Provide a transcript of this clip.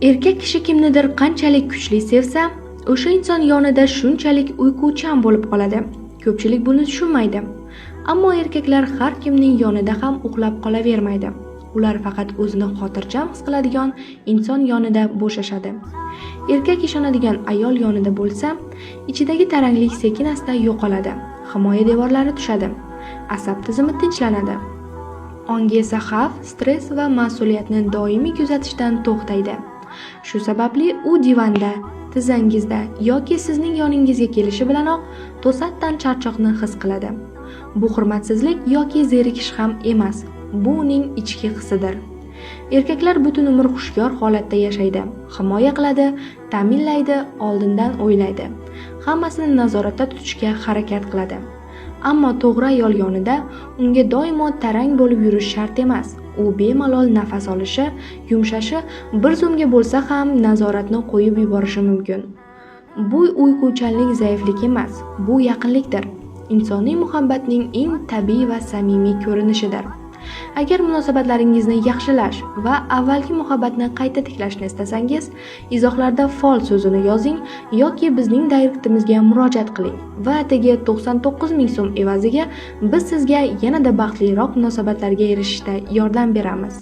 Erkak kishi kimnidir qanchalik kuchli sevsa, o'sha inson yonida shunchalik uyquchan bo'lib qoladi. Ko'pchilik buni tushunmaydi. Ammo erkaklar har kimning yonida ham uxlab qolavermaydi. Ular faqat o'zini xotirjam his qiladigan inson yonida bo'shashadi. Erkak ishonadigan ayol yonida bo'lsa, ichidagi taranglik sekin-asta yo'qoladi. Himoya devorlari tushadi. Asab tizimi tinchlanadi. Ongi esa xavf, stress va mas'uliyatni doimiy kuzatishdan to'xtaydi. Shu sababli u divanda, tizzangizda yoki sizning yoningizga kelishi bilanoq to'satdan charchoqni his qiladi. Bu hurmatsizlik yoki zerikish ham emas, bu uning ichki hissidir. Erkaklar butun umr xushyor holatda yashaydi, himoya qiladi, ta'minlaydi, oldindan o'ylaydi. Hammasini nazoratda tutishga harakat qiladi. Ammo to'g'ri ayol yonida unga doimo tarang bo'lib yurish shart emas. U bemalol nafas olishi, yumshashi, bir zumga bo'lsa ham nazoratni qo'yib yuborishi mumkin. Bu uyquchanlik zaiflik emas, bu yaqinlikdir. Insoniy muhabbatning eng tabiiy va samimiy ko'rinishidir. Agar munosabatlaringizni yaxshilash va avvalgi muhabbatni qayta tiklashni istasangiz, izohlarda fol so'zini yozing yoki bizning direktimizga murojaat qiling va atigi 99 ming so'm evaziga biz sizga yanada baxtliroq munosabatlarga erishishda yordam beramiz.